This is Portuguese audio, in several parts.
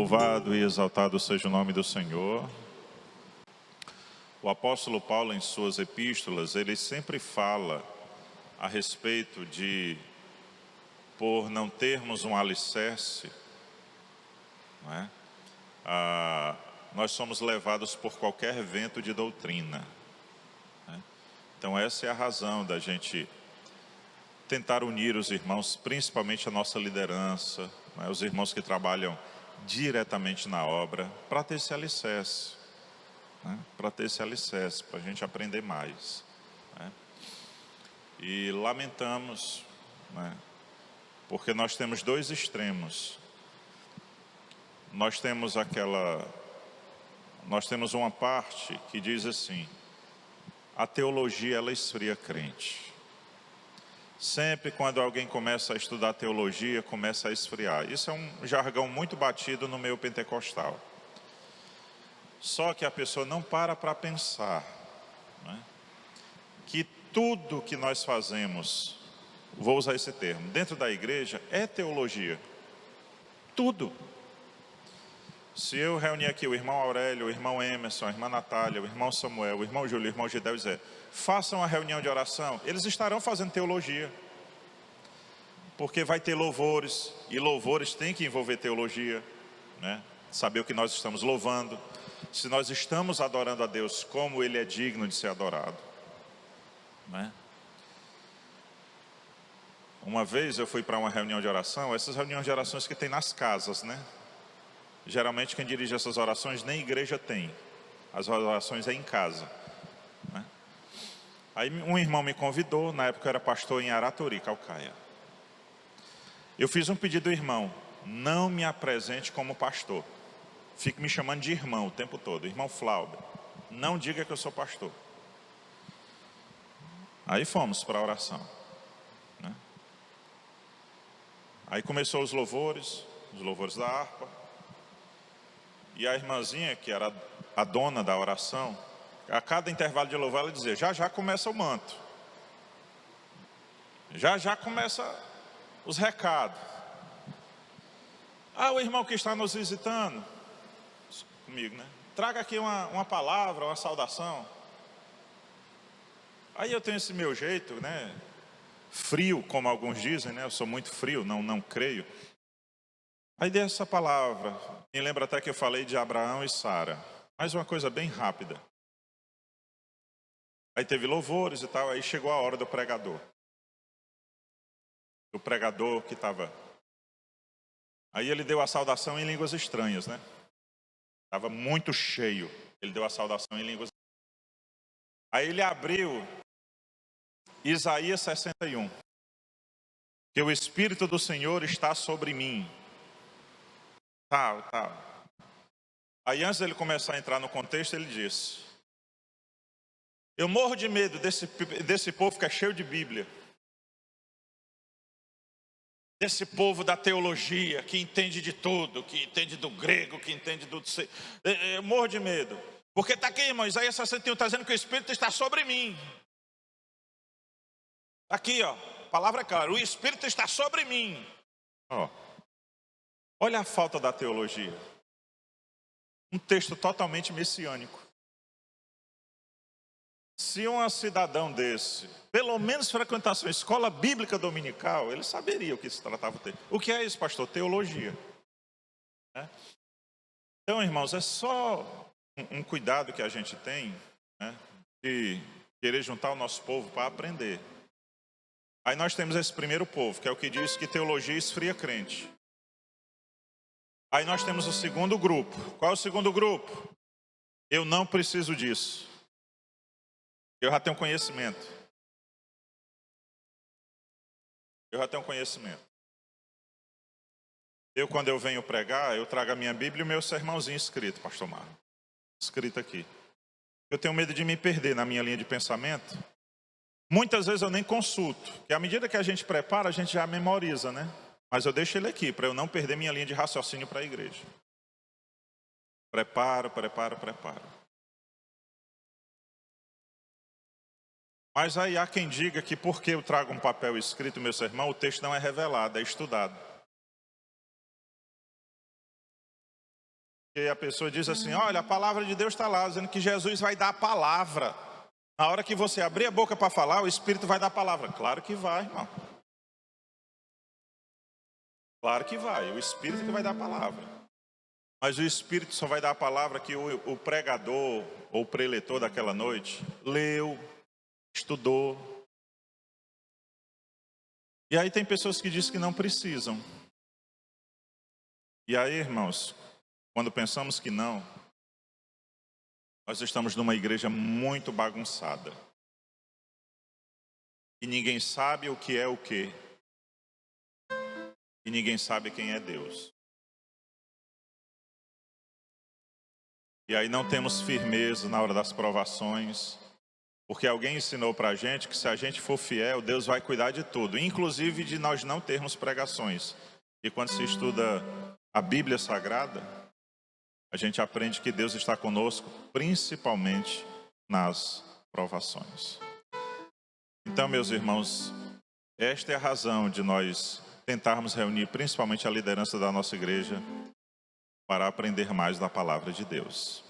Louvado e exaltado seja o nome do Senhor. O apóstolo Paulo, em suas epístolas, ele sempre fala a respeito de, por não termos um alicerce, não é? Nós somos levados por qualquer vento de doutrina, né? Então essa é a razão da gente tentar unir os irmãos, principalmente a nossa liderança, né? Os irmãos que trabalham diretamente na obra, para ter esse alicerce, né? Para ter esse alicerce, para a gente aprender mais, né? E lamentamos, né? Porque nós temos dois extremos. Nós temos uma parte que diz assim: a teologia ela esfria crente. Sempre quando alguém começa a estudar teologia, começa a esfriar. Isso é um jargão muito batido no meio pentecostal. Só que a pessoa não para pensar, né, que tudo que nós fazemos, vou usar esse termo, dentro da igreja é teologia. Tudo. Se eu reunir aqui o irmão Aurélio, o irmão Emerson, a irmã Natália, o irmão Samuel, o irmão Júlio, o irmão Gidel e dizer, façam a reunião de oração, eles estarão fazendo teologia. Porque vai ter louvores, e louvores tem que envolver teologia, né? Saber o que nós estamos louvando, se nós estamos adorando a Deus como Ele é digno de ser adorado, né? Uma vez eu fui para uma reunião de oração, essas reuniões de orações que tem nas casas, né? Geralmente quem dirige essas orações nem igreja tem, as orações é em casa, né? Aí um irmão me convidou, na época eu era pastor em Aratori, Caucaia. Eu fiz um pedido ao irmão: não me apresente como pastor, fique me chamando de irmão o tempo todo, irmão Flauber, não diga que eu sou pastor. Aí fomos para a oração, né? Aí começou os louvores da harpa, e a irmãzinha, que era a dona da oração, a cada intervalo de louvor ela dizia, já começa o manto, já começa os recados. O irmão que está nos visitando, comigo, né? Traga aqui uma palavra, uma saudação. Aí eu tenho esse meu jeito, né? Frio, como alguns dizem, né? Eu sou muito frio, não creio. Aí dei essa palavra. Me lembra até que eu falei de Abraão e Sara. Mais uma coisa bem rápida. Aí teve louvores e tal, aí chegou a hora do pregador. O pregador que estava... Aí ele deu a saudação em línguas estranhas, né? Estava muito cheio. Ele deu a saudação em línguas... Aí ele abriu Isaías 61. Que o Espírito do Senhor está sobre mim. Tal. Aí antes dele começar a entrar no contexto, ele disse: eu morro de medo desse povo que é cheio de Bíblia. Desse povo da teologia, que entende de tudo, que entende do grego, que entende do... Eu morro de medo. Porque está aqui, irmão, Isaías 61 está dizendo que o Espírito está sobre mim. Aqui, ó, a palavra é clara, o Espírito está sobre mim. Ó, olha a falta da teologia. Um texto totalmente messiânico. Se um cidadão desse, pelo menos frequentasse uma escola bíblica dominical, ele saberia o que se tratava. O que é isso, pastor? Teologia, né? Então, irmãos, é só um cuidado que a gente tem, né, de querer juntar o nosso povo para aprender. Aí nós temos esse primeiro povo, que é o que diz que teologia esfria crente. Aí nós temos o segundo grupo. Qual é o segundo grupo? Eu não preciso disso. Eu já tenho conhecimento. Quando eu venho pregar, eu trago a minha Bíblia e o meu sermãozinho escrito, pastor Marco. Escrito aqui. Eu tenho medo de me perder na minha linha de pensamento. Muitas vezes eu nem consulto, porque à medida que a gente prepara, a gente já memoriza, né? Mas eu deixo ele aqui, para eu não perder minha linha de raciocínio para a igreja. Preparo. Mas aí há quem diga que porque eu trago um papel escrito, meu sermão, o texto não é revelado, é estudado. E a pessoa diz assim, olha, a palavra de Deus está lá, dizendo que Jesus vai dar a palavra. Na hora que você abrir a boca para falar, o Espírito vai dar a palavra. Claro que vai, irmão. Claro que vai, o Espírito que vai dar a palavra. Mas o Espírito só vai dar a palavra que o pregador ou o preletor daquela noite leu, estudou. E aí tem pessoas que dizem que não precisam. E aí, irmãos, quando pensamos que não, nós estamos numa igreja muito bagunçada. E ninguém sabe o que é o quê. E ninguém sabe quem é Deus. E aí não temos firmeza na hora das provações. Porque alguém ensinou para a gente que se a gente for fiel, Deus vai cuidar de tudo. Inclusive de nós não termos pregações. E quando se estuda a Bíblia Sagrada, a gente aprende que Deus está conosco, principalmente nas provações. Então, meus irmãos, esta é a razão de nós tentarmos reunir principalmente a liderança da nossa igreja para aprender mais da palavra de Deus.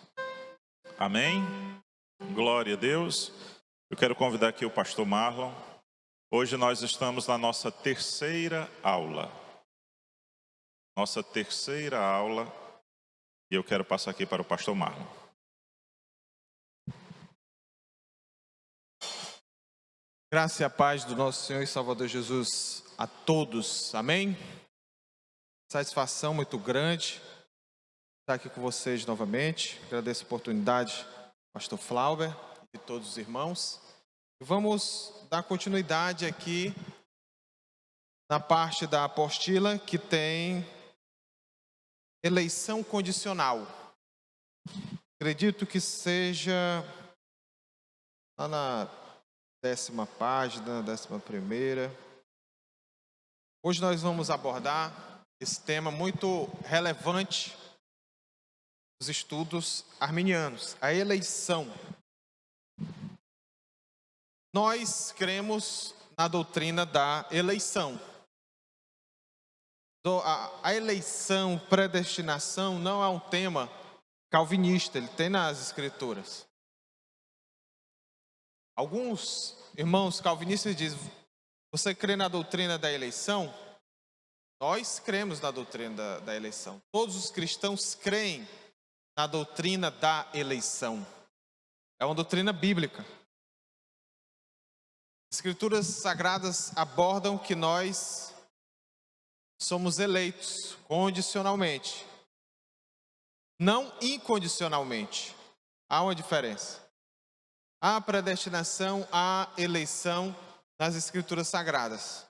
Amém? Glória a Deus. Eu quero convidar aqui o pastor Marlon. Hoje nós estamos na nossa terceira aula. Nossa terceira aula. E eu quero passar aqui para o pastor Marlon. Graça e a paz do nosso Senhor e Salvador Jesus a todos. Amém? Satisfação muito grande estar aqui com vocês novamente. Agradeço a oportunidade, pastor Flauber e todos os irmãos. Vamos dar continuidade aqui na parte da apostila que tem eleição condicional. Acredito que seja lá na 10ª página, 11ª. Hoje nós vamos abordar esse tema muito relevante dos estudos arminianos, a eleição. Nós cremos na doutrina da eleição. A eleição, predestinação não é um tema calvinista, ele tem nas escrituras. Alguns irmãos calvinistas dizem, você crê na doutrina da eleição? Nós cremos na doutrina da eleição. Todos os cristãos creem na doutrina da eleição. É uma doutrina bíblica. As escrituras sagradas abordam que nós somos eleitos condicionalmente. Não incondicionalmente. Há uma diferença. Há predestinação, há eleição nas escrituras sagradas.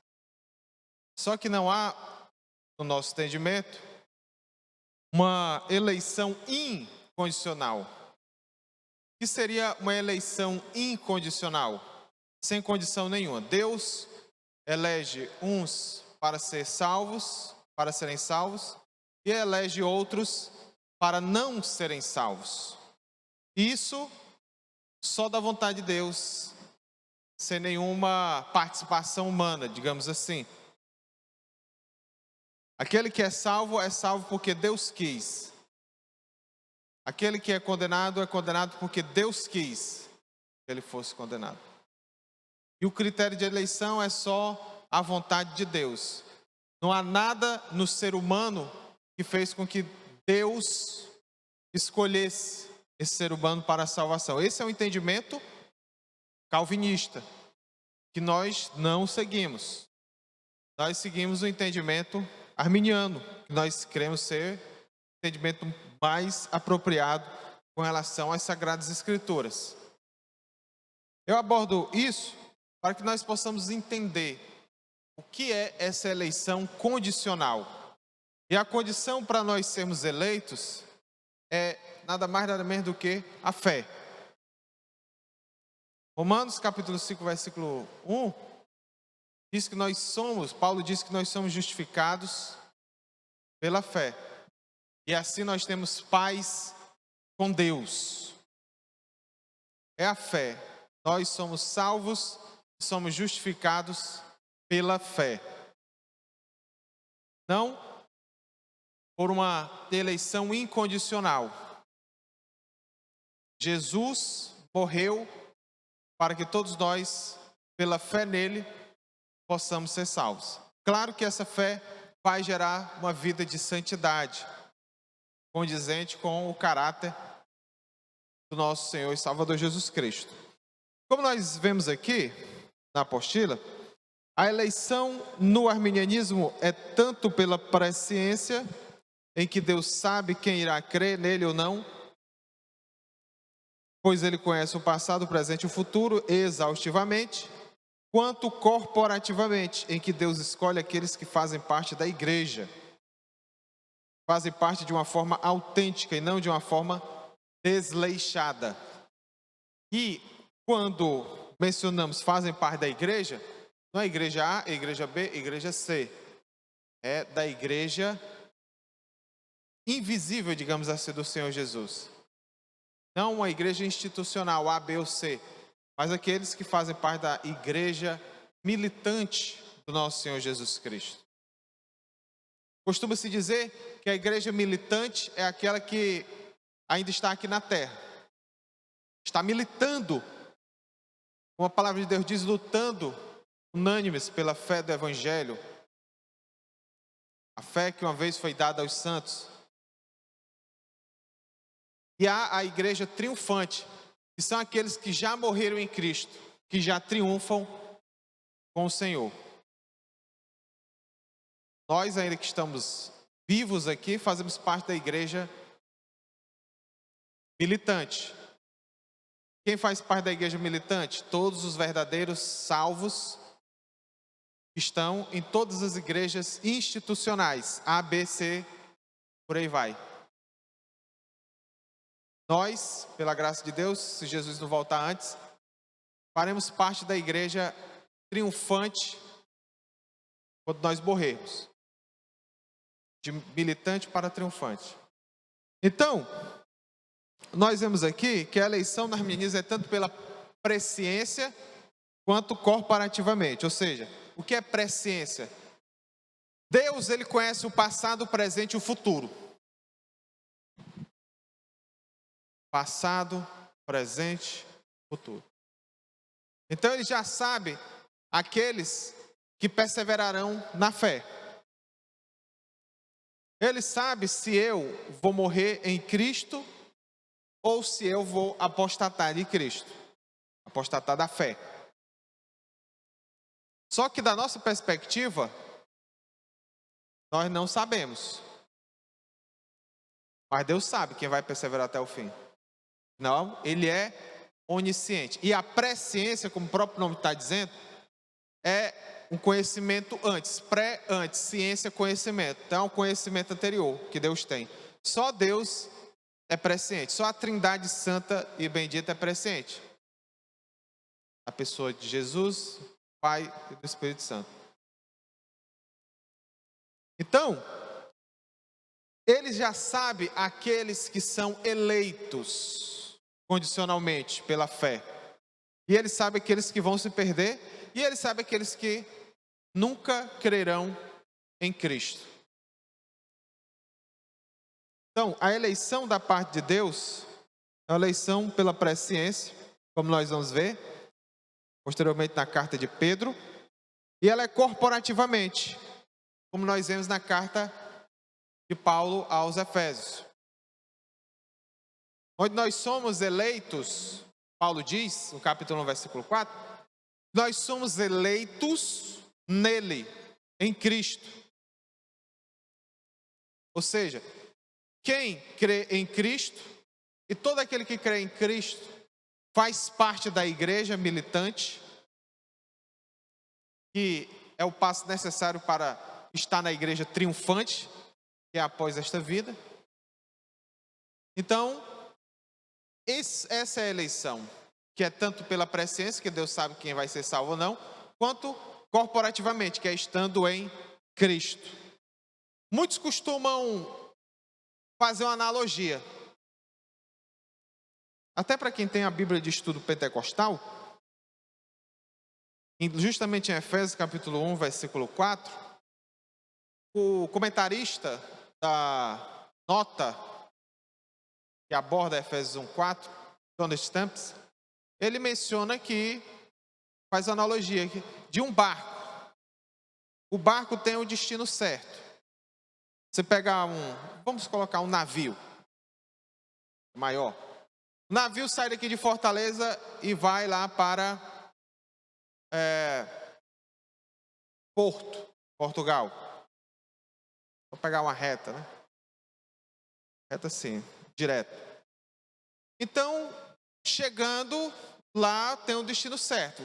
Só que não há, no nosso entendimento, uma eleição incondicional. O que seria uma eleição incondicional? Sem condição nenhuma. Deus elege uns para serem salvos, e elege outros para não serem salvos. Isso só da vontade de Deus, sem nenhuma participação humana, digamos assim. Aquele que é salvo porque Deus quis. Aquele que é condenado porque Deus quis que ele fosse condenado. E o critério de eleição é só a vontade de Deus. Não há nada no ser humano que fez com que Deus escolhesse esse ser humano para a salvação. Esse é o entendimento calvinista, que nós não seguimos. Nós seguimos o entendimento arminiano, que nós queremos ser o entendimento mais apropriado com relação às Sagradas Escrituras. Eu abordo isso para que nós possamos entender o que é essa eleição condicional. E a condição para nós sermos eleitos é nada mais nada menos do que a fé. Romanos capítulo 5, versículo 1, diz que Paulo diz que nós somos justificados pela fé. E assim nós temos paz com Deus. É a fé. Nós somos salvos, somos justificados pela fé. Não por uma eleição incondicional. Jesus morreu para que todos nós, pela fé nele, possamos ser salvos. Claro que essa fé vai gerar uma vida de santidade, condizente com o caráter do nosso Senhor e Salvador Jesus Cristo. Como nós vemos aqui na apostila, a eleição no arminianismo é tanto pela presciência, em que Deus sabe quem irá crer nele ou não, pois ele conhece o passado, o presente e o futuro exaustivamente, quanto corporativamente, em que Deus escolhe aqueles que fazem parte da igreja, fazem parte de uma forma autêntica e não de uma forma desleixada. E quando mencionamos fazem parte da igreja, não é igreja A, igreja B, igreja C. É da igreja invisível, digamos assim, do Senhor Jesus. Não uma igreja institucional A, B ou C, mas aqueles que fazem parte da igreja militante do nosso Senhor Jesus Cristo. Costuma-se dizer que a igreja militante é aquela que ainda está aqui na terra. Está militando, como a palavra de Deus diz, lutando unânimes pela fé do Evangelho. A fé que uma vez foi dada aos santos. E há a igreja triunfante, que são aqueles que já morreram em Cristo, que já triunfam com o Senhor. Nós, ainda que estamos vivos aqui, fazemos parte da igreja militante. Quem faz parte da igreja militante? Todos os verdadeiros salvos estão em todas as igrejas institucionais, A, B, C, por aí vai. Nós, pela graça de Deus, se Jesus não voltar antes, faremos parte da igreja triunfante quando nós morrermos. De militante para triunfante. Então, nós vemos aqui que a eleição no arminianismo é tanto pela presciência quanto corporativamente. Ou seja, o que é presciência? Deus, ele conhece o passado, o presente e o futuro. Passado, presente, futuro. Então ele já sabe aqueles que perseverarão na fé. Ele sabe se eu vou morrer em Cristo ou se eu vou apostatar de Cristo. Apostatar da fé. Só que da nossa perspectiva, nós não sabemos. Mas Deus sabe quem vai perseverar até o fim. Não, ele é onisciente. E a presciência, como o próprio nome está dizendo, é um conhecimento antes. Pré-antes, ciência, conhecimento. Então é um conhecimento anterior que Deus tem. Só Deus é presciente. Só a Trindade Santa e Bendita é presciente. A pessoa de Jesus, Pai e do Espírito Santo. Então, ele já sabe aqueles que são eleitos condicionalmente pela fé. E ele sabe aqueles que vão se perder. E ele sabe aqueles que nunca crerão em Cristo. Então, a eleição da parte de Deus é uma eleição pela presciência, como nós vamos ver posteriormente na carta de Pedro. E ela é corporativamente, como nós vemos na carta de Paulo aos Efésios. Onde nós somos eleitos, Paulo diz, no capítulo 1, versículo 4, nós somos eleitos nele, em Cristo. Ou seja, quem crê em Cristo, e todo aquele que crê em Cristo, faz parte da igreja militante, que é o passo necessário para estar na igreja triunfante, que é após esta vida. Então, essa é a eleição, que é tanto pela presciência, que Deus sabe quem vai ser salvo ou não, quanto corporativamente, que é estando em Cristo. Muitos costumam fazer uma analogia. Até para quem tem a Bíblia de estudo pentecostal, justamente em Efésios capítulo 1, versículo 4, o comentarista da nota que aborda Efésios 1:4, Donald Stamps, ele menciona que, faz analogia de um barco. O barco tem o destino certo. Você pegar vamos colocar um navio maior. O navio sai daqui de Fortaleza e vai lá para Porto, Portugal. Vou pegar uma reta, né? Reta assim, direto. Então, chegando lá tem o destino certo.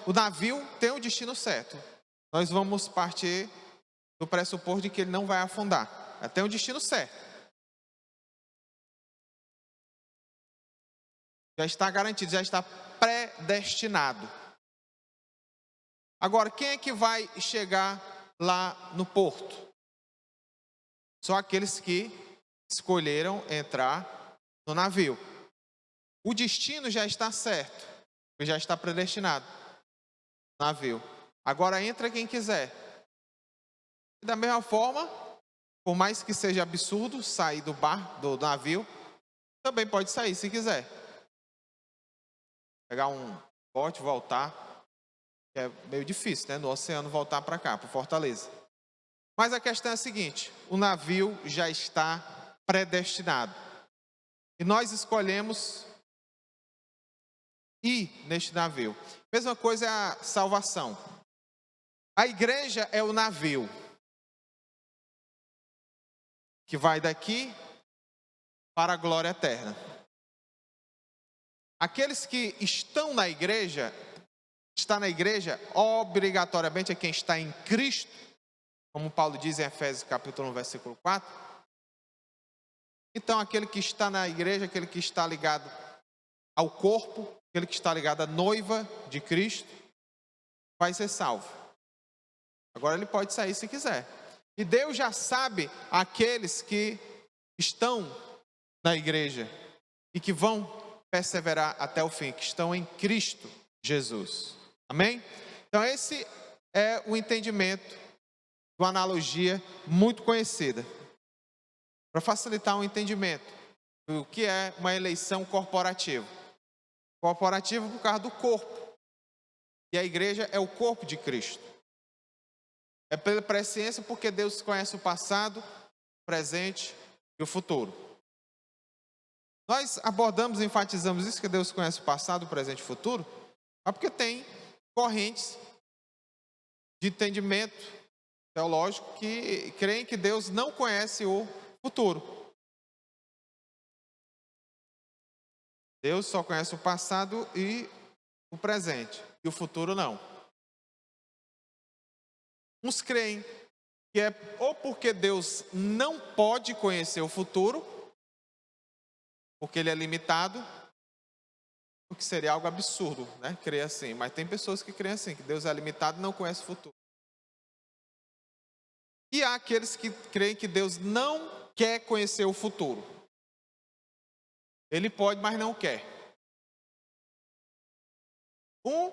O navio tem o destino certo. Nós vamos partir do pressuposto de que ele não vai afundar. Tem o destino certo. Já está garantido, já está predestinado. Agora, quem é que vai chegar lá no porto? São aqueles que escolheram entrar no navio. O destino já está certo, já está predestinado. Navio. Agora entra quem quiser. E da mesma forma, por mais que seja absurdo sair do navio, também pode sair se quiser. Pegar um bote, voltar. É meio difícil, né? No oceano voltar para cá, para Fortaleza. Mas a questão é a seguinte: o navio já está predestinado. E nós escolhemos ir neste navio. Mesma coisa é a salvação. A igreja é o navio que vai daqui para a glória eterna. Aqueles que estão na igreja, obrigatoriamente é quem está em Cristo, como Paulo diz em Efésios capítulo 1, versículo 4. Então, aquele que está na igreja, aquele que está ligado ao corpo, aquele que está ligado à noiva de Cristo, vai ser salvo. Agora ele pode sair se quiser. E Deus já sabe aqueles que estão na igreja e que vão perseverar até o fim, que estão em Cristo Jesus. Amém? Então esse é o entendimento de uma analogia muito conhecida. Para facilitar o entendimento do que é uma eleição corporativa. Corporativa por causa do corpo. E a igreja é o corpo de Cristo. É pela presciência porque Deus conhece o passado, o presente e o futuro. Nós abordamos e enfatizamos isso, que Deus conhece o passado, o presente e o futuro, mas porque tem correntes de entendimento teológico que creem que Deus não conhece o futuro. Deus só conhece o passado e o presente, e o futuro não. Uns creem que é ou porque Deus não pode conhecer o futuro, porque ele é limitado, o que seria algo absurdo, né? Crer assim. Mas tem pessoas que creem assim, que Deus é limitado e não conhece o futuro. E há aqueles que creem que Deus não quer conhecer o futuro. Ele pode, mas não quer. Um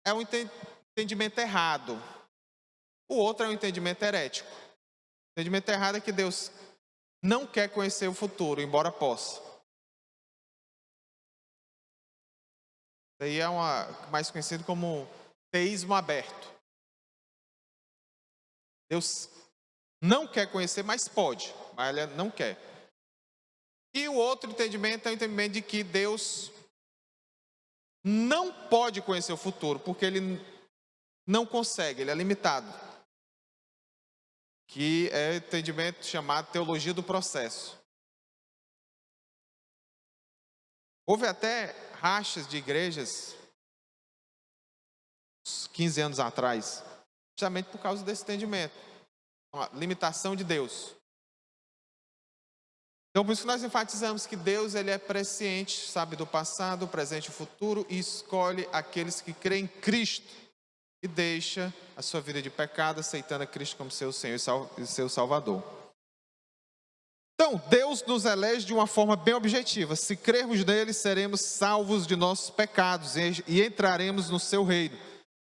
é um entendimento errado. O outro é um entendimento herético. O entendimento errado é que Deus não quer conhecer o futuro, embora possa. Isso aí é mais conhecido como teísmo aberto. Deus não quer conhecer, mas pode, mas ele não quer. E o outro entendimento é o entendimento de que Deus não pode conhecer o futuro, porque ele não consegue, ele é limitado. Que é o entendimento chamado teologia do processo. Houve até rachas de igrejas, uns 15 anos atrás, justamente por causa desse entendimento, uma limitação de Deus. Então, por isso que nós enfatizamos que Deus ele é presciente, sabe do passado, presente e futuro, e escolhe aqueles que creem em Cristo e deixa a sua vida de pecado, aceitando a Cristo como seu Senhor e seu Salvador. Então, Deus nos elege de uma forma bem objetiva. Se crermos nele, seremos salvos de nossos pecados e entraremos no seu reino.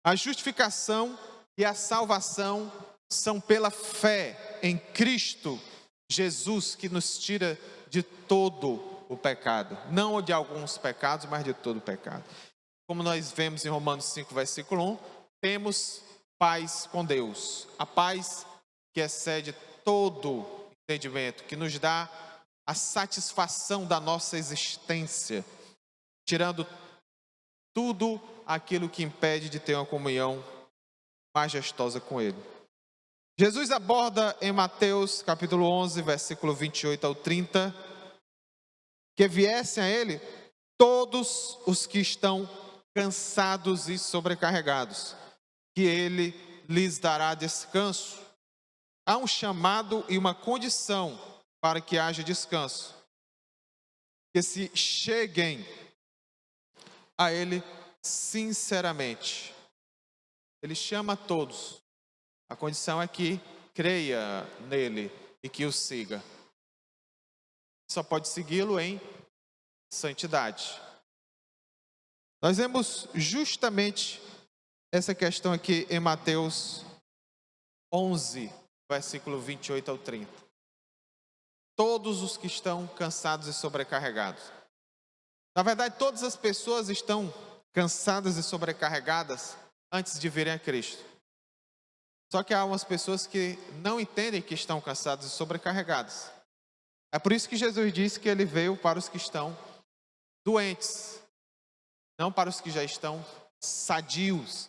A justificação e a salvação são pela fé em Cristo Jesus que nos tira de todo o pecado. Não de alguns pecados, mas de todo o pecado. Como nós vemos em Romanos 5, versículo 1, temos paz com Deus. A paz que excede todo entendimento, que nos dá a satisfação da nossa existência, tirando tudo aquilo que impede de ter uma comunhão majestosa com Ele. Jesus aborda em Mateus capítulo 11, versículo 28 ao 30, que viessem a Ele todos os que estão cansados e sobrecarregados, que Ele lhes dará descanso. Há um chamado e uma condição para que haja descanso. Que se cheguem a Ele sinceramente. Ele chama a todos. A condição é que creia nele e que o siga. Só pode segui-lo em santidade. Nós vemos justamente essa questão aqui em Mateus 11, versículo 28 ao 30. Todos os que estão cansados e sobrecarregados. Na verdade, todas as pessoas estão cansadas e sobrecarregadas antes de virem a Cristo. Só que há umas pessoas que não entendem que estão cansadas e sobrecarregadas. É por isso que Jesus disse que Ele veio para os que estão doentes, não para os que já estão sadios.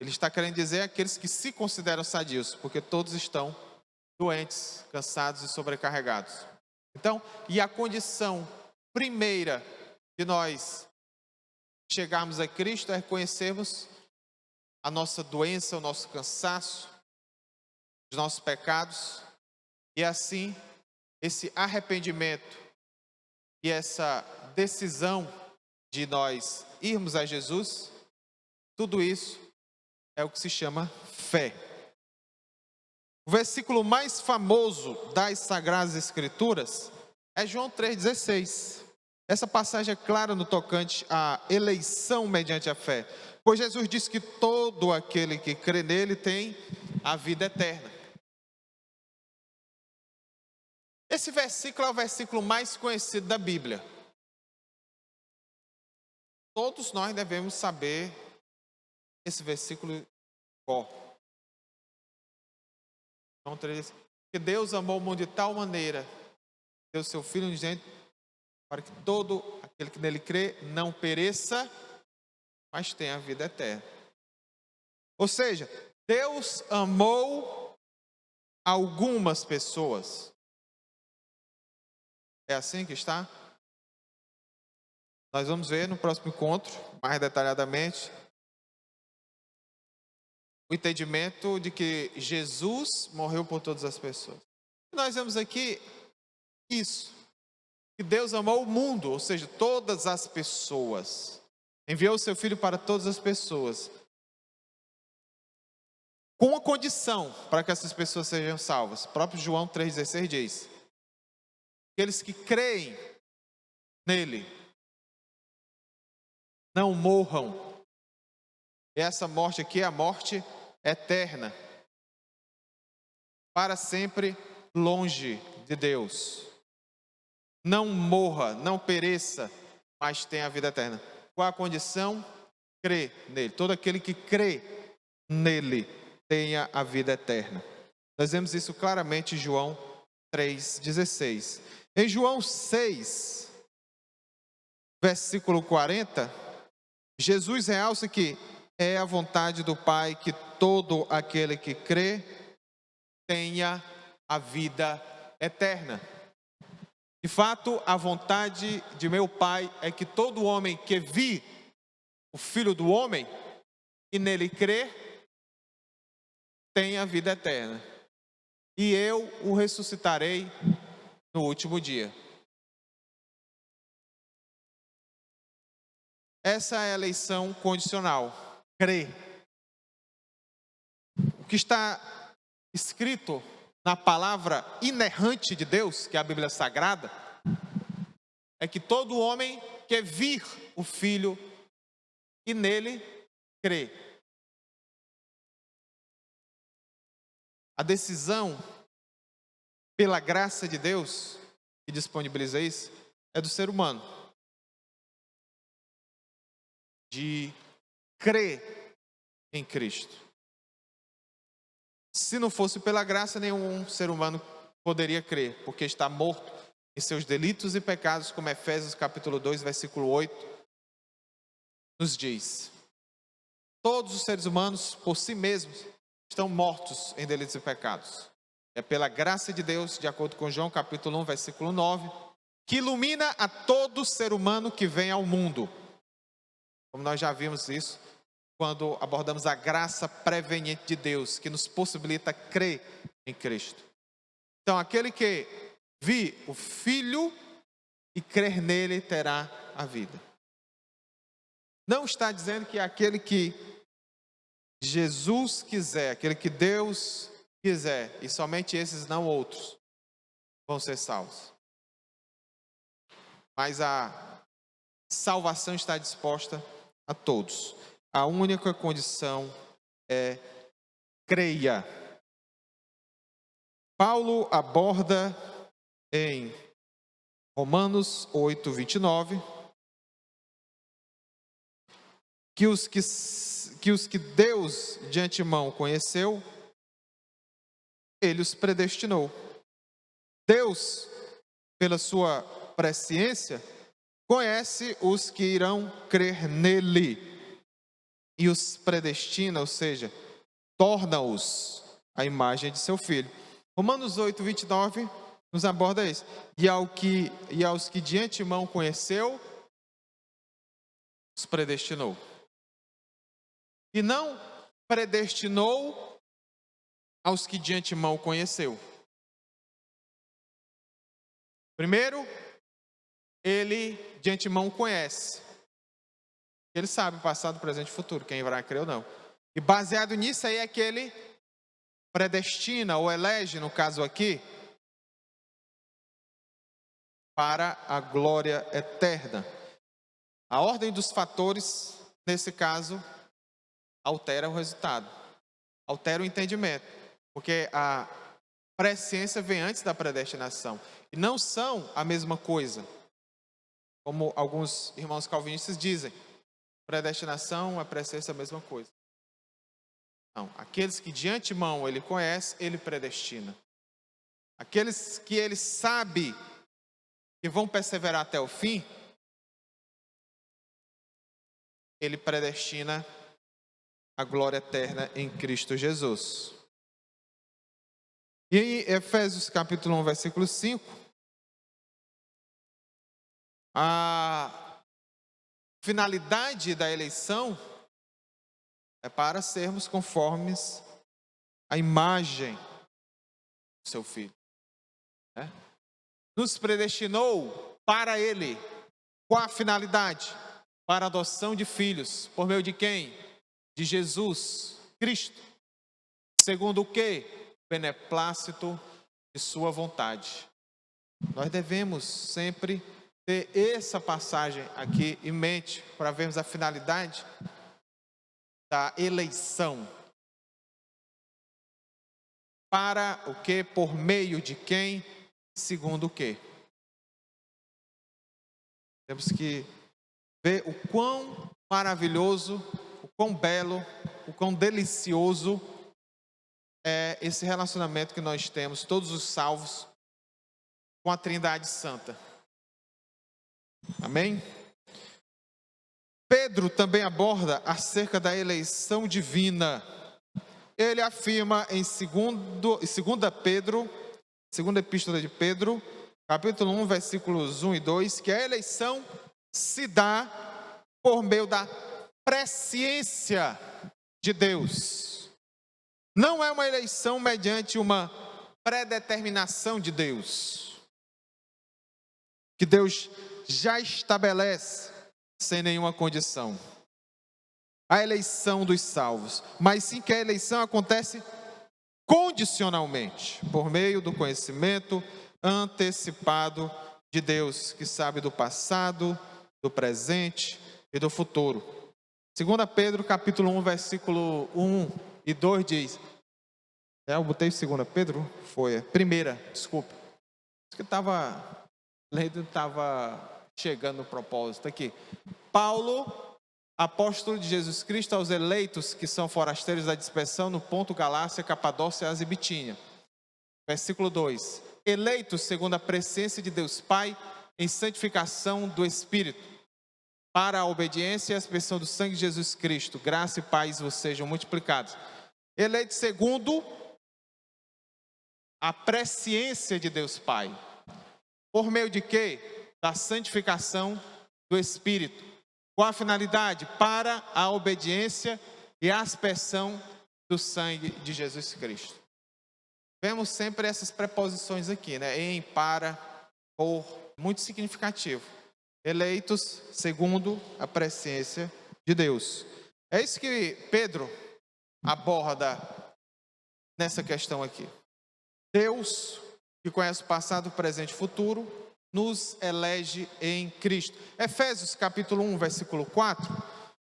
Ele está querendo dizer aqueles que se consideram sadios, porque todos estão doentes, cansados e sobrecarregados. Então, e a condição primeira de nós chegarmos a Cristo é reconhecermos a nossa doença, o nosso cansaço, os nossos pecados, e assim, esse arrependimento e essa decisão de nós irmos a Jesus, tudo isso é o que se chama fé. O versículo mais famoso das Sagradas Escrituras é João 3,16. Essa passagem é clara no tocante à eleição mediante a fé. Pois Jesus disse que todo aquele que crê nele tem a vida eterna. Esse versículo é o versículo mais conhecido da Bíblia. Todos nós devemos saber esse versículo. Que Deus amou o mundo de tal maneira, deu seu Filho unigênito, para que todo aquele que nele crê não pereça, mas tenha a vida eterna. Ou seja, Deus amou algumas pessoas. É assim que está? Nós vamos ver no próximo encontro, mais detalhadamente, o entendimento de que Jesus morreu por todas as pessoas. Nós vemos aqui isso, que Deus amou o mundo, ou seja, todas as pessoas. Enviou o seu Filho para todas as pessoas, com uma condição para que essas pessoas sejam salvas. O próprio João 3,16 diz: aqueles que creem nele não morram. E essa morte aqui é a morte eterna, para sempre longe de Deus. Não morra, não pereça, mas tenha a vida eterna. Qual a condição? Crê nele. Todo aquele que crê nele tenha a vida eterna. Nós vemos isso claramente em João 3,16. Em João 6, versículo 40, Jesus realça que é a vontade do Pai que todo aquele que crê tenha a vida eterna. De fato, a vontade de meu Pai é que todo homem que vir o Filho do Homem e nele crê, tenha a vida eterna. E eu o ressuscitarei no último dia. Essa é a eleição condicional. Crer. O que está escrito na palavra inerrante de Deus, que é a Bíblia Sagrada, é que todo homem quer vir o Filho e nele crê. a decisão pela graça de Deus, que disponibiliza isso, é do ser humano. De crer em Cristo. Se não fosse pela graça, nenhum ser humano poderia crer, porque está morto em seus delitos e pecados, como Efésios capítulo 2, versículo 8, nos diz. Todos os seres humanos, por si mesmos, estão mortos em delitos e pecados. É pela graça de Deus, de acordo com João capítulo 1, versículo 9, que ilumina a todo ser humano que vem ao mundo. Como nós já vimos isso, quando abordamos a graça preveniente de Deus, que nos possibilita crer em Cristo. Então, aquele que vir o Filho e crer nele terá a vida. Não está dizendo que aquele que Jesus quiser, aquele que Deus quiser, e somente esses, não outros, vão ser salvos. Mas a salvação está disposta a todos. A única condição é creia. Paulo aborda em Romanos 8, 29, que os que Deus de antemão conheceu, Ele os predestinou. Deus, pela sua presciência, conhece os que irão crer nele e os predestina, ou seja, torna-os a imagem de seu Filho. Romanos 8, 29 nos aborda isso. E aos que de antemão conheceu, os predestinou. E não predestinou aos que de antemão conheceu. Primeiro, ele de antemão conhece. Ele sabe o passado, presente e futuro, quem vai crer ou não. E baseado nisso aí é que ele predestina ou elege, no caso aqui, para a glória eterna. A ordem dos fatores, nesse caso, altera o resultado, altera o entendimento, porque a presciência vem antes da predestinação, e não são a mesma coisa, como alguns irmãos calvinistas dizem, predestinação e presciência é a mesma coisa. Não, aqueles que de antemão ele conhece, ele predestina. Aqueles que ele sabe que vão perseverar até o fim, ele predestina a glória eterna em Cristo Jesus. E em Efésios capítulo 1, versículo 5, a finalidade da eleição é para sermos conformes à imagem do seu Filho. Nos predestinou para Ele. Qual a finalidade? Para a adoção de filhos. Por meio de quem? De Jesus Cristo. Segundo o quê? Beneplácito de sua vontade. Nós devemos sempre ter essa passagem aqui em mente para vermos a finalidade da eleição. Para o quê? Por meio de quem? Segundo o quê? Temos que ver o quão maravilhoso, o quão belo, o quão delicioso é esse relacionamento que nós temos, todos os salvos, com a Trindade Santa. Amém? Pedro também aborda acerca da eleição divina. Ele afirma em 2 Pedro, segunda epístola de Pedro, capítulo 1, versículos 1 e 2, que a eleição se dá por meio da presciência de Deus. Não é uma eleição mediante uma predeterminação de Deus, que Deus já estabelece sem nenhuma condição. A eleição dos salvos, mas sim que a eleição acontece condicionalmente, por meio do conhecimento antecipado de Deus, que sabe do passado, do presente e do futuro. 2 Pedro capítulo 1, versículo 1 e 2 diz: Eu botei 2 Pedro, foi, primeira, desculpa. Isso que estava lendo, estava chegando no propósito aqui. Paulo, apóstolo de Jesus Cristo, aos eleitos que são forasteiros da dispersão no Ponto, Galácia, Capadócia, Ásia e Bitínia. Versículo 2. Eleitos segundo a presciência de Deus Pai, em santificação do Espírito, para a obediência e a expressão do sangue de Jesus Cristo. Graça e paz vos sejam multiplicados. Eleitos segundo a presciência de Deus Pai. Por meio de quê? Da santificação do Espírito. Com a finalidade? Para a obediência e a aspersão do sangue de Jesus Cristo. Vemos sempre essas preposições aqui, né? Em, para, por, muito significativo. Eleitos segundo a presciência de Deus. É isso que Pedro aborda nessa questão aqui. Deus, que conhece o passado, o presente e o futuro, nos elege em Cristo. Efésios capítulo 1, versículo 4,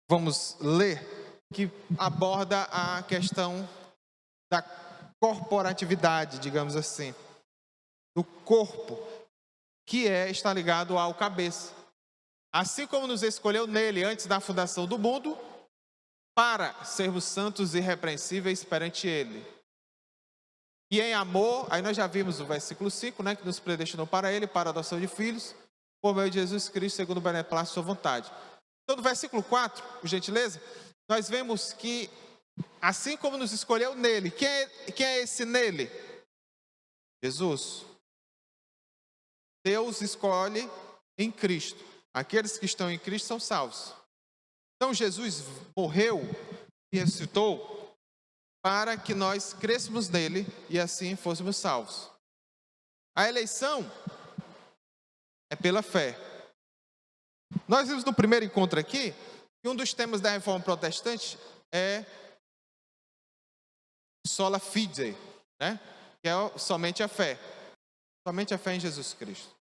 vamos ler, que aborda a questão da corporatividade, digamos assim, do corpo, que está ligado ao cabeça. Assim como nos escolheu nele antes da fundação do mundo, para sermos santos e irrepreensíveis perante ele. E em amor, aí nós já vimos o versículo 5, né, que nos predestinou para ele, para a adoção de filhos, por meio de Jesus Cristo, segundo o beneplácito de sua vontade. Então, no versículo 4, por gentileza, nós vemos que, assim como nos escolheu nele, quem é esse nele? Jesus. Deus escolhe em Cristo. Aqueles que estão em Cristo são salvos. Então, Jesus morreu e ressuscitou para que nós crescêssemos nele e assim fôssemos salvos. A eleição é pela fé. Nós vimos no primeiro encontro aqui que um dos temas da reforma protestante é sola fide, né? Que é somente a fé. Somente a fé em Jesus Cristo.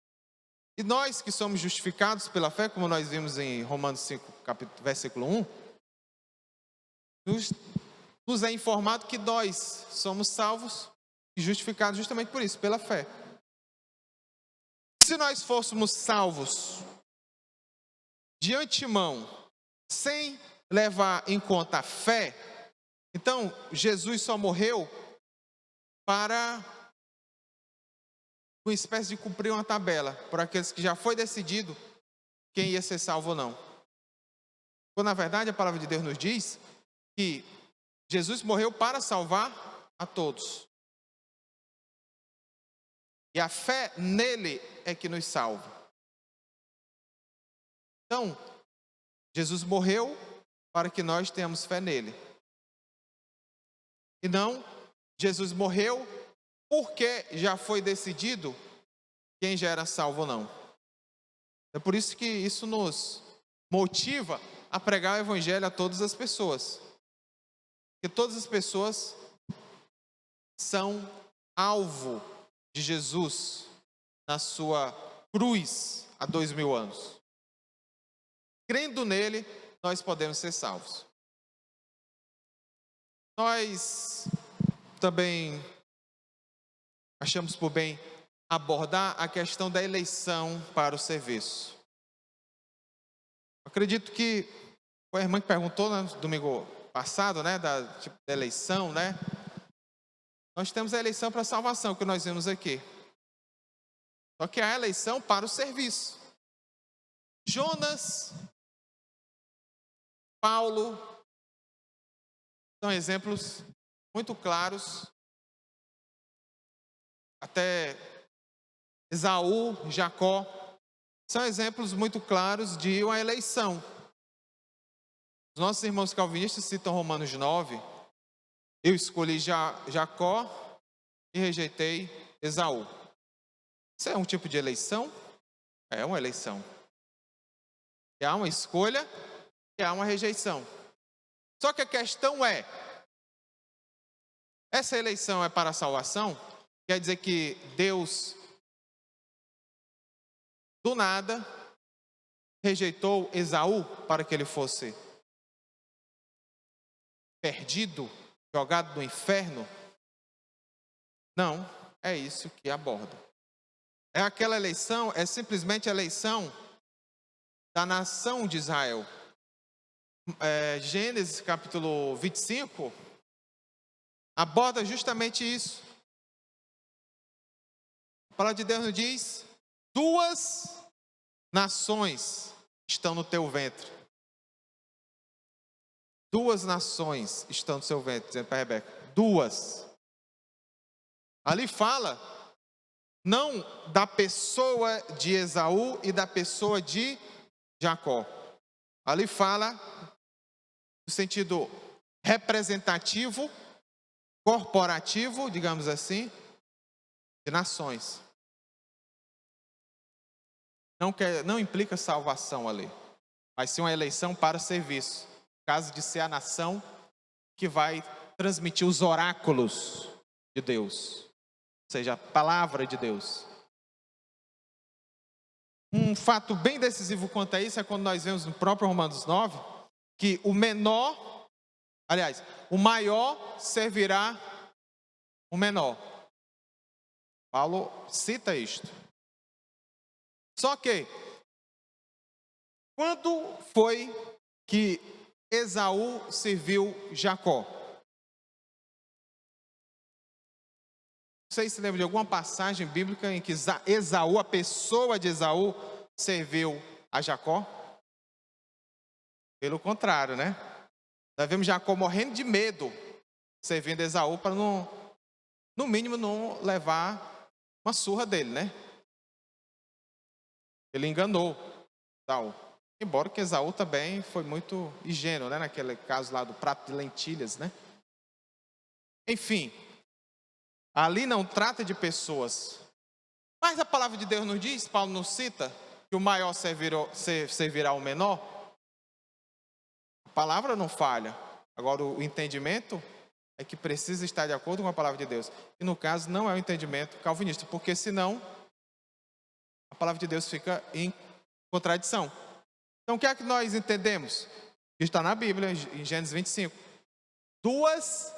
E nós que somos justificados pela fé, como nós vimos em Romanos 5, versículo 1, nos é informado que nós somos salvos e justificados justamente por isso, pela fé. Se nós fôssemos salvos de antemão, sem levar em conta a fé, então Jesus só morreu para uma espécie de cumprir uma tabela, por aqueles que já foi decidido quem ia ser salvo ou não. Quando na verdade a palavra de Deus nos diz que Jesus morreu para salvar a todos. E a fé nele é que nos salva. Então, Jesus morreu para que nós tenhamos fé nele. E não, Jesus morreu porque já foi decidido quem já era salvo ou não. É por isso que isso nos motiva a pregar o evangelho a todas as pessoas. Porque todas as pessoas são alvo de Jesus na sua cruz há 2000 anos. Crendo nele, nós podemos ser salvos. Nós também achamos por bem abordar a questão da eleição para o serviço. Acredito que foi a irmã que perguntou no domingo passado, né, da eleição, né? Nós temos a eleição para a salvação, que nós vimos aqui. Só que há a eleição para o serviço. Jonas, Paulo, são exemplos muito claros. Até Esaú, Jacó, são exemplos muito claros de uma eleição. Os nossos irmãos calvinistas citam Romanos 9. Eu escolhi Jacó e rejeitei Esaú. Isso é um tipo de eleição? É uma eleição. E há uma escolha e há uma rejeição. Só que a questão é, essa eleição é para a salvação? Quer dizer que Deus, do nada, rejeitou Esaú para que ele fosse perdido, jogado no inferno? Não, é isso que aborda. É aquela eleição, é simplesmente a eleição da nação de Israel. Gênesis capítulo 25 aborda justamente isso. A palavra de Deus nos diz: 2 nações estão no teu ventre. 2 nações estão no seu ventre, dizendo para Rebeca. 2. Ali fala, não da pessoa de Esaú e da pessoa de Jacó. Ali fala no sentido representativo, corporativo, digamos assim, de nações. Não implica salvação ali, mas sim uma eleição para serviço. No caso de ser a nação que vai transmitir os oráculos de Deus, ou seja, a palavra de Deus. Um fato bem decisivo quanto a isso é quando nós vemos no próprio Romanos 9, que o maior servirá o menor. Paulo cita isto. Só que, quando foi que Esaú serviu Jacó? Vocês se lembram de alguma passagem bíblica em que Esaú, a pessoa de Esaú, serviu a Jacó? Pelo contrário, né? Nós vemos Jacó morrendo de medo, servindo Esaú, para no mínimo não levar uma surra dele, né? Ele enganou Esaú. Embora que Esaú também foi muito ingênuo, né? Naquele caso lá do prato de lentilhas, né? Enfim, ali não trata de pessoas. Mas a palavra de Deus nos diz, Paulo nos cita, que o maior servirá ao menor. A palavra não falha. Agora o entendimento é que precisa estar de acordo com a palavra de Deus. E no caso não é o entendimento calvinista, porque senão a palavra de Deus fica em contradição. Então o que é que nós entendemos? Que está na Bíblia, em Gênesis 25. 2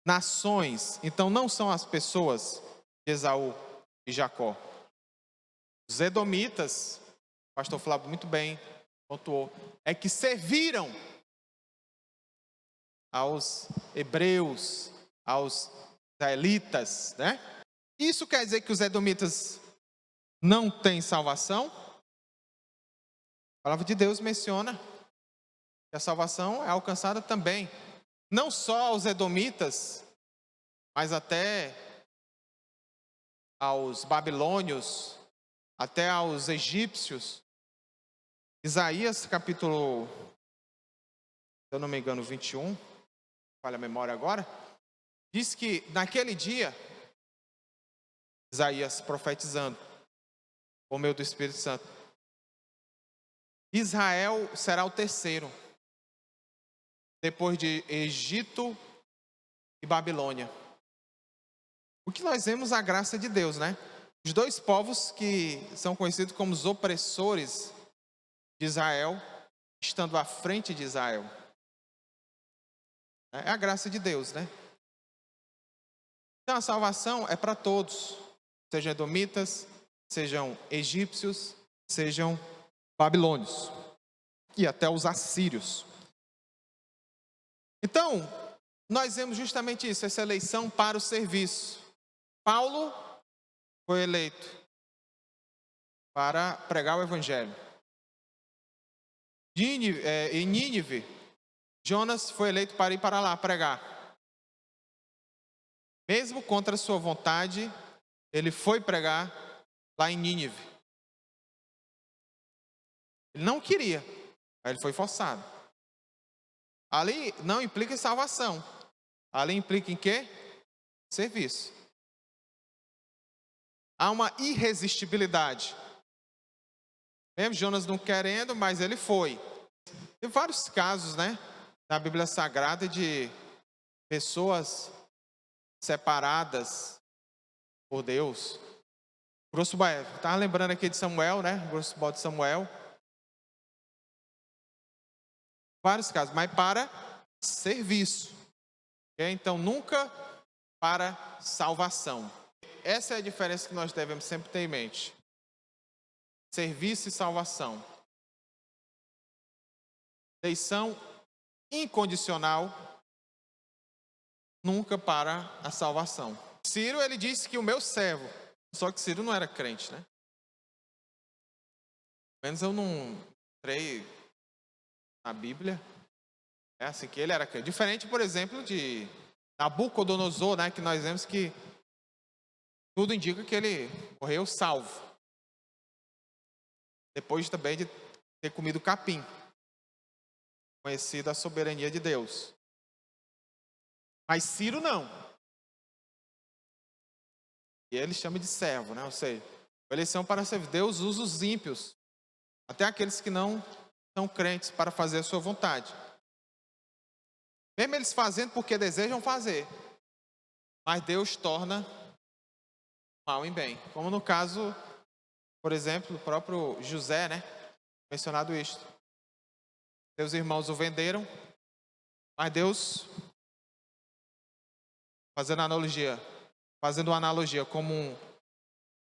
nações, então não são as pessoas de Esaú e Jacó. Os edomitas, o pastor Flávio muito bem pontuou, é que serviram aos hebreus, aos israelitas, né? Isso quer dizer que os edomitas não têm salvação? A palavra de Deus menciona que a salvação é alcançada também, não só aos edomitas, mas até aos babilônios, até aos egípcios. Isaías capítulo, se eu não me engano, 21, falha a memória agora, diz que naquele dia, Isaías profetizando, por meio do Espírito Santo, Israel será o terceiro, depois de Egito e Babilônia. O que nós vemos a graça de Deus, né? Os 2 povos que são conhecidos como os opressores de Israel, estando à frente de Israel. É a graça de Deus, né? Então a salvação é para todos, sejam edomitas, sejam egípcios, sejam babilônios e até os assírios. Então, nós vemos justamente isso, essa eleição para o serviço. Paulo foi eleito para pregar o evangelho. Em Nínive, Jonas foi eleito para ir para lá pregar. Mesmo contra sua vontade, ele foi pregar lá em Nínive. Ele não queria, mas ele foi forçado. Ali não implica em salvação. Ali implica em quê? Serviço. Há uma irresistibilidade. Mesmo Jonas não querendo, mas ele foi. Tem vários casos, né, na Bíblia Sagrada de pessoas separadas por Deus. Grosso modo, estava lembrando aqui de Samuel, né? Grosso modo de Samuel. Vários casos, mas para serviço. Okay? Então, nunca para salvação. essa é a diferença que nós devemos sempre ter em mente. Serviço e salvação. Eleição incondicional, nunca para a salvação. Ciro, ele disse que o meu servo, só que Ciro não era crente, né? Pelo menos eu não creio na Bíblia. É assim que ele era crente. Diferente, por exemplo, de Nabucodonosor, né? Que nós vemos que tudo indica que ele morreu salvo. Depois também de ter comido capim. Conhecido a soberania de Deus. Mas Ciro não. E ele chama de servo, né? Ou seja, a eleição para servir. Deus usa os ímpios, até aqueles que não são crentes, para fazer a sua vontade. Mesmo eles fazendo porque desejam fazer. Mas Deus torna mal em bem. Como no caso, por exemplo, do próprio José, né? Mencionado isto. Seus irmãos o venderam, mas Deus, fazendo uma analogia como um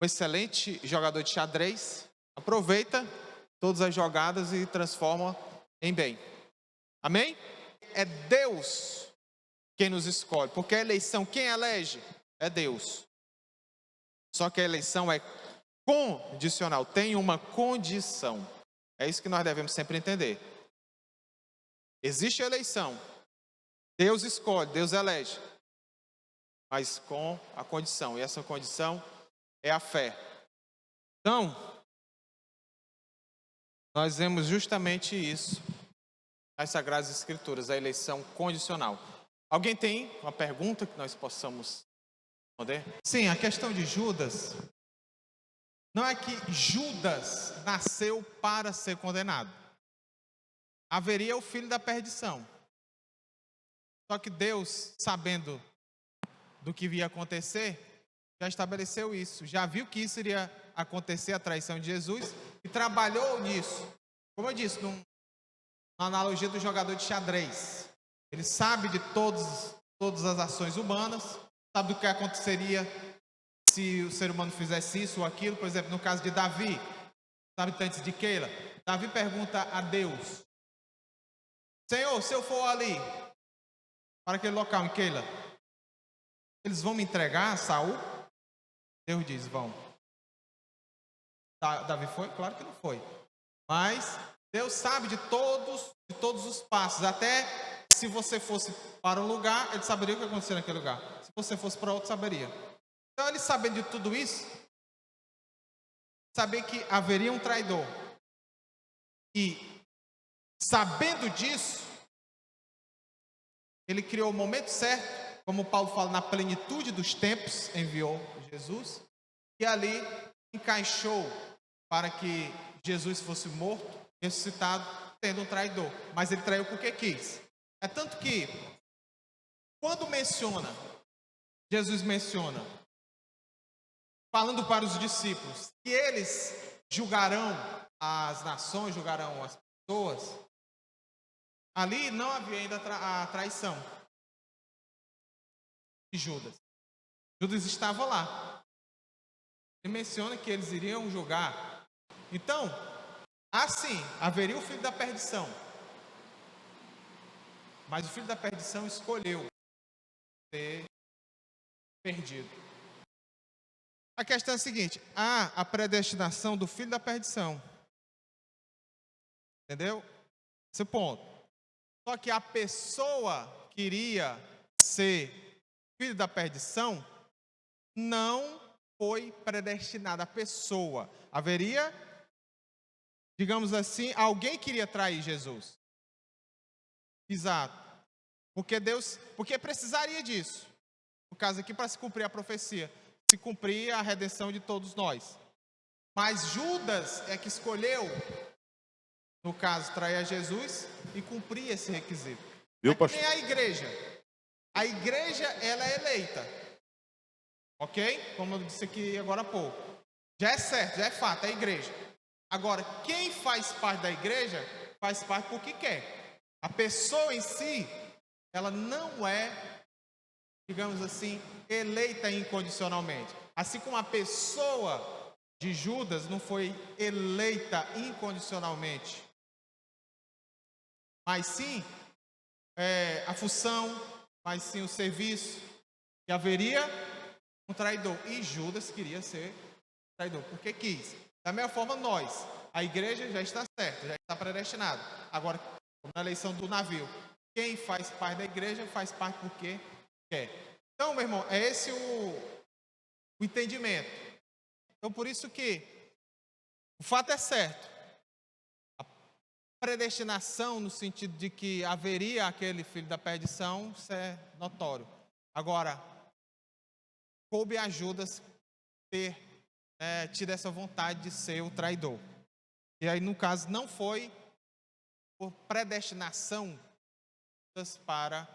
excelente jogador de xadrez, aproveita todas as jogadas e transforma em bem. Amém? É Deus quem nos escolhe, porque a eleição, quem elege? É Deus. Só que a eleição é condicional, tem uma condição. É isso que nós devemos sempre entender. Existe a eleição, Deus escolhe, Deus elege, mas com a condição, e essa condição é a fé. Então, nós vemos justamente isso nas Sagradas Escrituras, a eleição condicional. Alguém tem uma pergunta que nós possamos responder? Sim, a questão de Judas, não é que Judas nasceu para ser condenado. Haveria o filho da perdição. Só que Deus, sabendo do que ia acontecer, já estabeleceu isso. Já viu que isso iria acontecer, a traição de Jesus, e trabalhou nisso. Como eu disse, na analogia do jogador de xadrez. Ele sabe de todas as ações humanas, sabe do que aconteceria se o ser humano fizesse isso ou aquilo. Por exemplo, no caso de Davi, sabe antes de Keila? Davi pergunta a Deus: Senhor, se eu for ali, para aquele local em Keila, eles vão me entregar a Saul? Deus diz, vão. Davi foi? Claro que não foi. Mas Deus sabe de todos os passos. Até se você fosse para um lugar, ele saberia o que aconteceria naquele lugar. Se você fosse para outro, saberia. Então, ele sabendo de tudo isso, saber que haveria um traidor. E sabendo disso, ele criou o momento certo, como Paulo fala, na plenitude dos tempos, enviou Jesus, e ali encaixou para que Jesus fosse morto, ressuscitado, tendo um traidor. Mas ele traiu porque quis. É tanto que, quando Jesus menciona, falando para os discípulos, que eles julgarão as nações, julgarão as pessoas, ali não havia ainda a traição de Judas. Judas estava lá. Ele menciona que eles iriam julgar. Então, assim, haveria o filho da perdição. Mas o filho da perdição escolheu ser perdido. A questão é a seguinte: há a predestinação do filho da perdição. Entendeu? Esse ponto. Só que a pessoa que iria ser filho da perdição não foi predestinada. A pessoa. Haveria, digamos assim, alguém que iria trair Jesus. Exato. Porque precisaria disso. No caso aqui, para se cumprir a profecia, se cumprir a redenção de todos nós. Mas Judas é que escolheu, no caso, trair a Jesus e cumprir esse requisito. Viu, pastor? Nem a igreja. A igreja, ela é eleita. Ok? Como eu disse aqui agora há pouco. Já é certo, já é fato, é a igreja. Agora, quem faz parte da igreja, faz parte porque quer. A pessoa em si, ela não é, digamos assim, eleita incondicionalmente. Assim como a pessoa de Judas não foi eleita incondicionalmente, mas sim a função, mas sim o serviço, que haveria um traidor. E Judas queria ser traidor, porque quis. Da mesma forma, nós, a igreja já está certa, já está predestinada. Agora, na eleição do navio, quem faz parte da igreja faz parte porque quer. Então, meu irmão, é esse o entendimento. Então, por isso que o fato é certo. A predestinação, no sentido de que haveria aquele filho da perdição, isso é notório. Agora, coube a Judas ter tido essa vontade de ser o traidor. E aí, no caso, não foi por predestinação para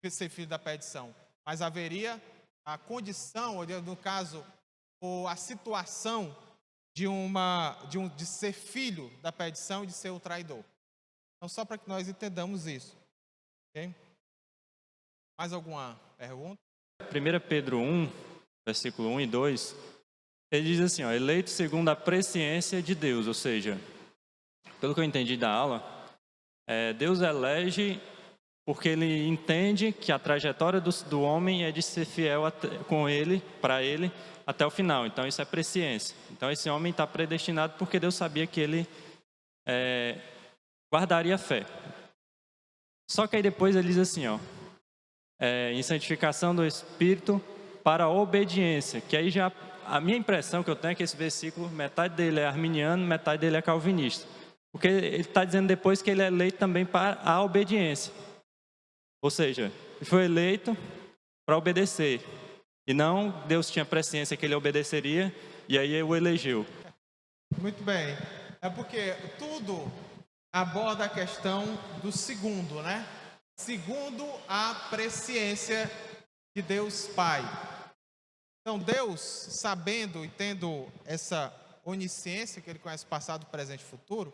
ser filho da perdição, mas haveria a condição, ou no caso, ou a situação de ser filho da perdição e de ser o traidor. Então, só para que nós entendamos isso. Okay? Mais alguma pergunta? 1 Pedro 1, versículo 1 e 2, ele diz assim, ó, eleito segundo a presciência de Deus, ou seja, pelo que eu entendi da aula, Deus elege porque ele entende que a trajetória do homem é de ser fiel com ele, para ele, até o final. Então, isso é presciência. Então, esse homem está predestinado porque Deus sabia que ele guardaria a fé. Só que aí depois ele diz assim, ó, em santificação do Espírito para a obediência, que aí já, a minha impressão que eu tenho é que esse versículo, metade dele é arminiano, metade dele é calvinista. Porque ele está dizendo depois que ele é eleito também para a obediência. Ou seja, ele foi eleito para obedecer. E não Deus tinha presciência que ele obedeceria, e aí o elegeu. Muito bem. É porque tudo aborda a questão do segundo, né? Segundo a presciência de Deus Pai. Então, Deus, sabendo e tendo essa onisciência, que Ele conhece passado, presente e futuro,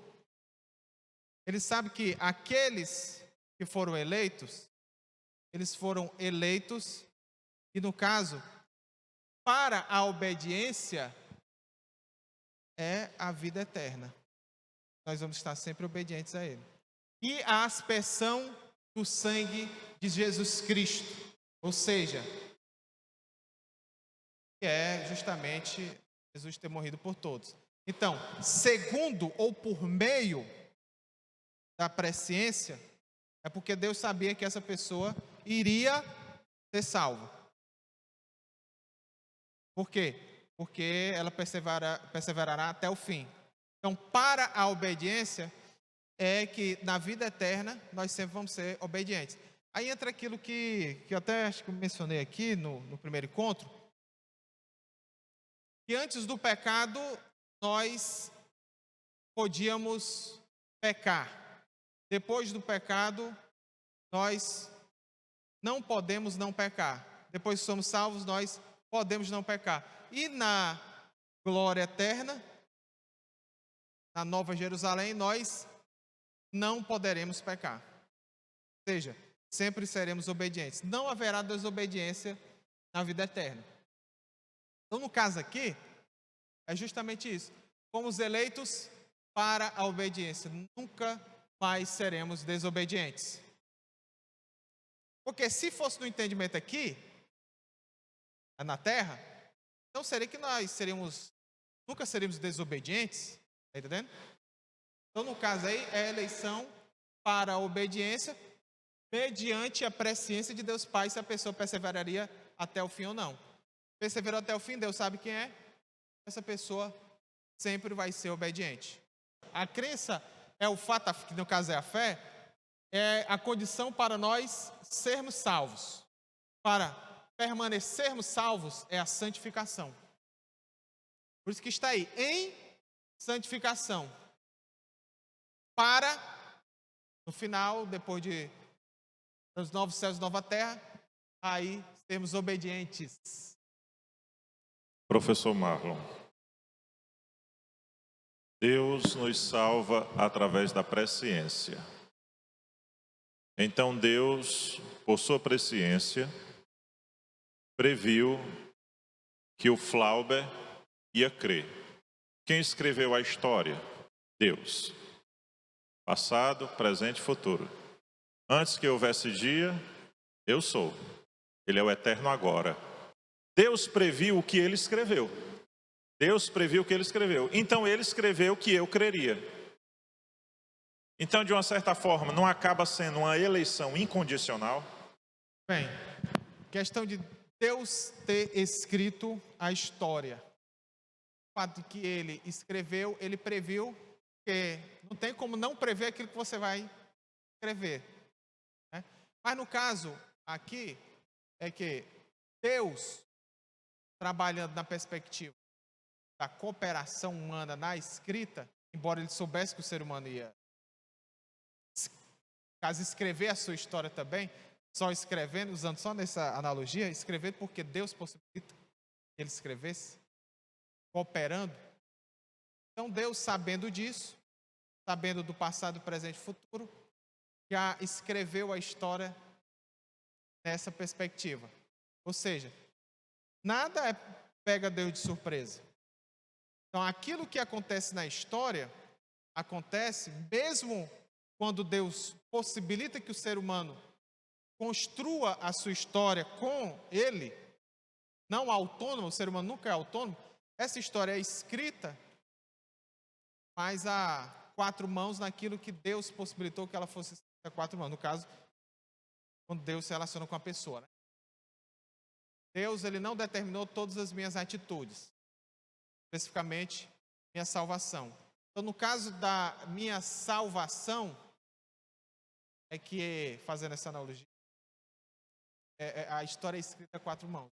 Ele sabe que aqueles que foram eleitos, eles foram eleitos, e no caso, para a obediência, é a vida eterna. Nós vamos estar sempre obedientes a Ele. E a aspersão do sangue de Jesus Cristo, ou seja, que é justamente Jesus ter morrido por todos. Então, segundo ou por meio da presciência, é porque Deus sabia que essa pessoa iria ser salva. Por quê? Porque ela perseverará até o fim. Então, para a obediência, é que na vida eterna nós sempre vamos ser obedientes. Aí entra aquilo que eu até acho que eu mencionei aqui no primeiro encontro, que antes do pecado nós podíamos pecar. Depois do pecado, nós não podemos não pecar. Depois que somos salvos, nós podemos não pecar. E na glória eterna, na Nova Jerusalém, nós não poderemos pecar. Ou seja, sempre seremos obedientes. Não haverá desobediência na vida eterna. Então, no caso aqui, é justamente isso. Fomos eleitos para a obediência. Nunca mais seremos desobedientes. Porque se fosse no entendimento aqui, na terra, então seria que nós nunca seríamos desobedientes. Está entendendo? Então, no caso aí, é a eleição para a obediência mediante a presciência de Deus Pai, se a pessoa perseveraria até o fim ou não. Perseverou até o fim, Deus sabe quem é. Essa pessoa sempre vai ser obediente. A crença é o fato, que no caso é a fé, é a condição para nós sermos salvos. Para permanecermos salvos é a santificação. Por isso que está aí, em santificação. Para, no final, depois dos novos céus e nova terra, aí sermos obedientes. Professor Marlon, Deus nos salva através da presciência. Então Deus, por sua presciência, previu que o Flauber ia crer. Quem escreveu a história? Deus. Passado, presente e futuro. Antes que houvesse dia, eu sou. Ele é o eterno agora. Deus previu o que ele escreveu. Deus previu o que ele escreveu. Então ele escreveu que eu creria. Então, de uma certa forma, não acaba sendo uma eleição incondicional? Bem, questão de Deus ter escrito a história. O fato de que ele escreveu, ele previu, que não tem como não prever aquilo que você vai escrever, né? Mas no caso aqui, é que Deus, trabalhando na perspectiva da cooperação humana na escrita, embora ele soubesse que o ser humano ia, caso escrever a sua história também, só escrevendo, usando só nessa analogia, escrever porque Deus possibilita que ele escrevesse, cooperando. Então Deus, sabendo disso, sabendo do passado, presente e futuro, já escreveu a história nessa perspectiva. Ou seja, nada pega Deus de surpresa. Então aquilo que acontece na história, acontece mesmo quando Deus possibilita que o ser humano construa a sua história com ele, não autônomo, o ser humano nunca é autônomo, essa história é escrita, mas há quatro mãos naquilo que Deus possibilitou que ela fosse escrita a quatro mãos. No caso, quando Deus se relaciona com a pessoa, né? Deus, ele não determinou todas as minhas atitudes, especificamente minha salvação. Então, no caso da minha salvação, é que, fazendo essa analogia, a história é escrita a quatro mãos.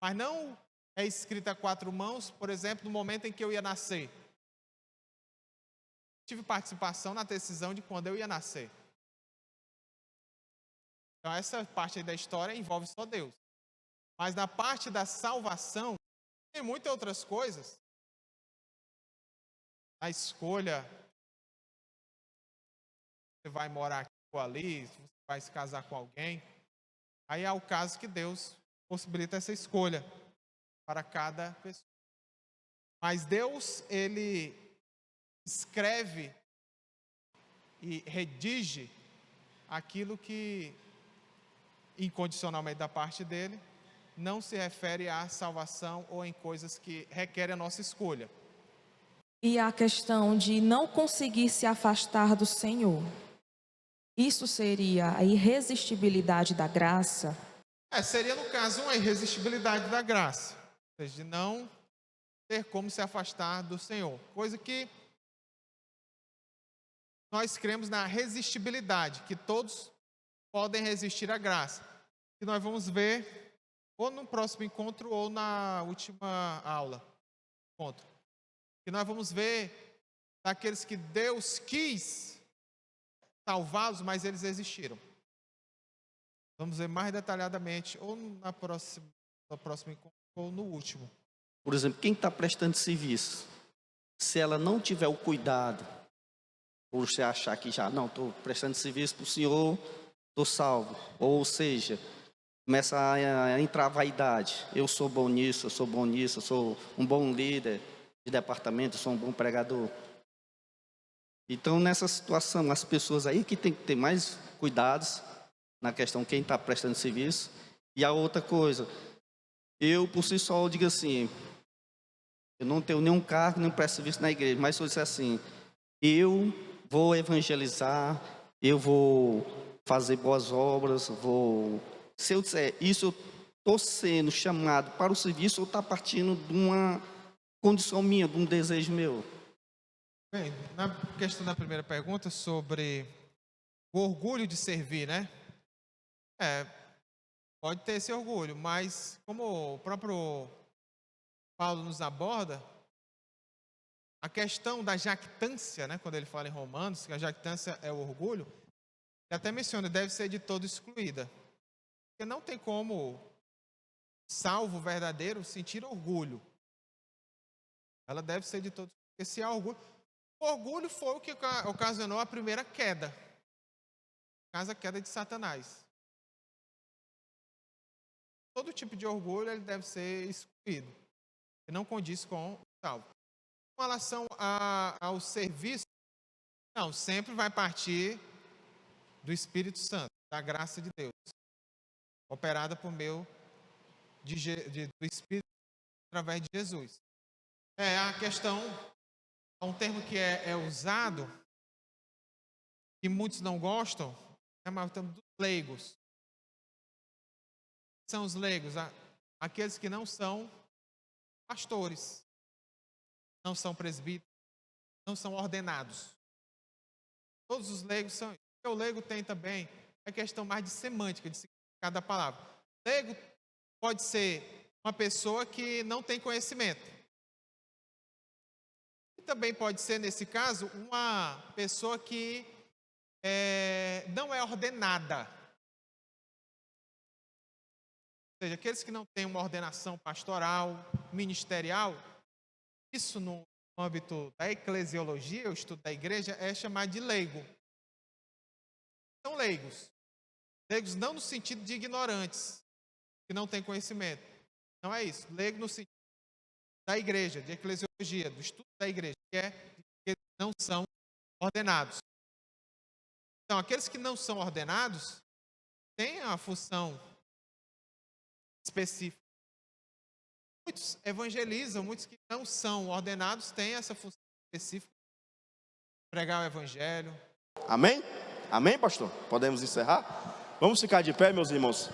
Mas não é escrita a quatro mãos, por exemplo, no momento em que eu ia nascer. Tive participação na decisão de quando eu ia nascer. Então, essa parte aí da história envolve só Deus. Mas na parte da salvação, tem muitas outras coisas. A escolha, você vai morar aqui ou ali, você vai se casar com alguém. Aí é o caso que Deus possibilita essa escolha para cada pessoa. Mas Deus, ele escreve e redige aquilo que, incondicionalmente da parte dele, não se refere à salvação ou em coisas que requerem a nossa escolha. E a questão de não conseguir se afastar do Senhor, isso seria a irresistibilidade da graça? Seria, no caso, uma irresistibilidade da graça. Ou seja, de não ter como se afastar do Senhor. Coisa que nós cremos na resistibilidade, que todos podem resistir à graça. Que nós vamos ver ou no próximo encontro ou na última aula. Que nós vamos ver daqueles que Deus quis salvá-los, mas eles resistiram. Vamos ver mais detalhadamente, ou no próximo encontro, ou no último. Por exemplo, quem está prestando serviço, se ela não tiver o cuidado, por você achar que já, não, estou prestando serviço para o senhor, estou salvo. Ou seja, começa a entrar a vaidade. Eu sou bom nisso, eu sou bom nisso, eu sou um bom líder de departamento, eu sou um bom pregador. Então, nessa situação, as pessoas aí que tem que ter mais cuidados na questão quem está prestando serviço. E a outra coisa, eu por si só digo assim, eu não tenho nenhum cargo, nem presto serviço na igreja, mas se eu disser assim, eu vou evangelizar, eu vou fazer boas obras, se eu disser isso, eu estou sendo chamado para o serviço ou está partindo de uma condição minha, de um desejo meu? Bem, na questão da primeira pergunta sobre o orgulho de servir, né? Pode ter esse orgulho, mas como o próprio Paulo nos aborda, a questão da jactância, né? Quando ele fala em Romanos, que a jactância é o orgulho, ele até menciona, deve ser de todo excluída. Porque não tem como salvo verdadeiro sentir orgulho. Ela deve ser de todo excluída. Porque se há orgulho, o orgulho foi o que ocasionou a primeira queda. A queda de Satanás. todo tipo de orgulho ele deve ser excluído. E não condiz com o salvo. Com relação ao serviço, não, sempre vai partir do Espírito Santo, da graça de Deus, operada por meio do Espírito através de Jesus. A questão, um termo que é usado, que muitos não gostam, mas dos leigos. São os leigos, aqueles que não são pastores, não são presbíteros, não são ordenados. Todos os leigos são. O leigo tem também a questão mais de semântica, de significado da palavra. Leigo pode ser uma pessoa que não tem conhecimento. E também pode ser, nesse caso, uma pessoa que não é ordenada. Ou seja, aqueles que não têm uma ordenação pastoral, ministerial, isso no âmbito da eclesiologia, o estudo da igreja, é chamado de leigo. São leigos. Leigos não no sentido de ignorantes, que não têm conhecimento. Não é isso. Leigo no sentido da igreja, de eclesiologia, do estudo da igreja, que é que não são ordenados. Então, aqueles que não são ordenados têm a função específica. Muitos evangelizam, muitos que não são ordenados têm essa função específica. Pregar o evangelho. Amém? Amém, pastor? Podemos encerrar? Vamos ficar de pé, meus irmãos.